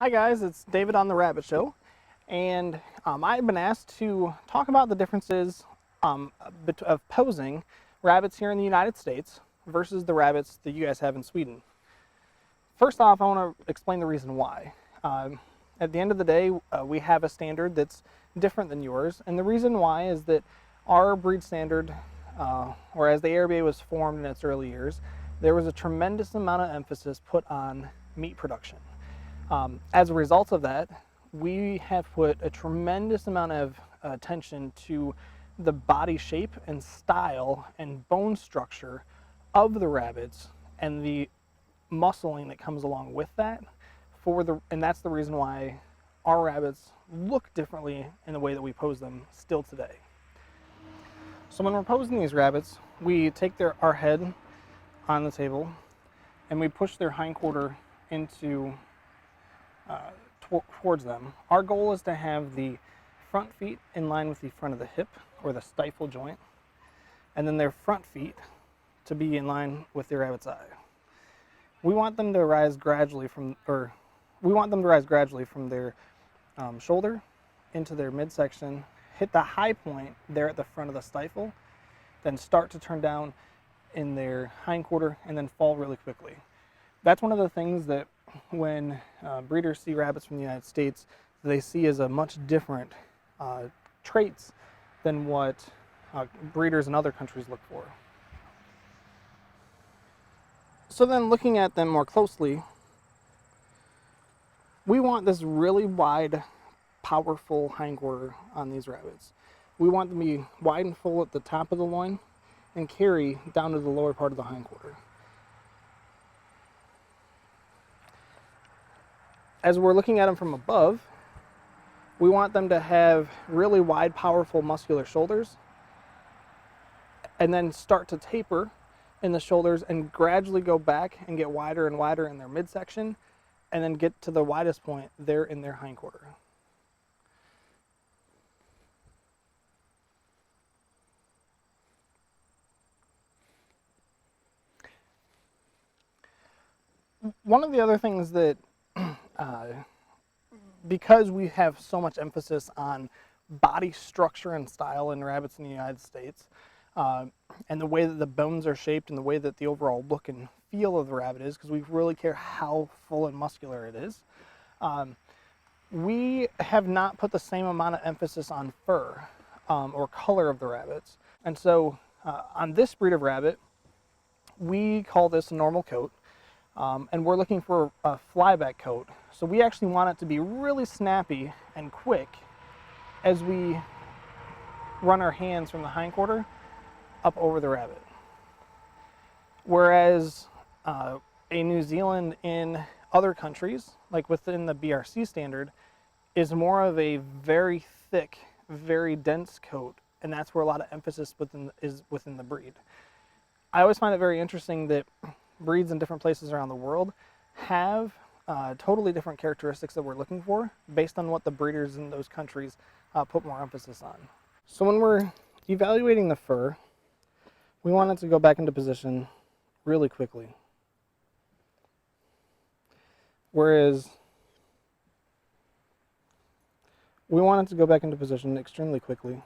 Hi guys, it's David on the Rabbit Show, and I've been asked to talk about the differences of posing rabbits here in the United States versus the rabbits that you guys have in Sweden. First off, I want to explain the reason why. At the end of the day, we have a standard that's different than yours, and the reason why is that our breed standard, whereas the ARBA was formed in its early years, there was a tremendous amount of emphasis put on meat production. As a result of that, we have put a tremendous amount of attention to the body shape and style and bone structure of the rabbits and the muscling that comes along with that. And that's the reason why our rabbits look differently in the way that we pose them still today. So when we're posing these rabbits, we take our head on the table and we push their hindquarter into towards them. Our goal is to have the front feet in line with the front of the hip or the stifle joint, and then their front feet to be in line with the rabbit's eye. We want them to rise gradually from their shoulder into their midsection, hit the high point there at the front of the stifle, then start to turn down in their hindquarter and then fall really quickly. That's one of the things that when breeders see rabbits from the United States, they see as a much different traits than what breeders in other countries look for. So then looking at them more closely, we want this really wide, powerful hindquarter on these rabbits. We want them to be wide and full at the top of the loin and carry down to the lower part of the hindquarter. As we're looking at them from above, we want them to have really wide, powerful, muscular shoulders, and then start to taper in the shoulders and gradually go back and get wider and wider in their midsection, and then get to the widest point there in their hindquarter. One of the other things that because we have so much emphasis on body structure and style in rabbits in the United States, and the way that the bones are shaped and the way that the overall look and feel of the rabbit is, because we really care how full and muscular it is, we have not put the same amount of emphasis on fur or color of the rabbits. And so on this breed of rabbit, we call this a normal coat. And we're looking for a flyback coat. So we actually want it to be really snappy and quick as we run our hands from the hindquarter up over the rabbit. Whereas a New Zealand in other countries, like within the BRC standard, is more of a very thick, very dense coat, and that's where a lot of emphasis is within the breed. I always find it very interesting that breeds in different places around the world have totally different characteristics that we're looking for based on what the breeders in those countries put more emphasis on. So when we're evaluating the fur, we want it to go back into position really quickly. Whereas we want it to go back into position extremely quickly.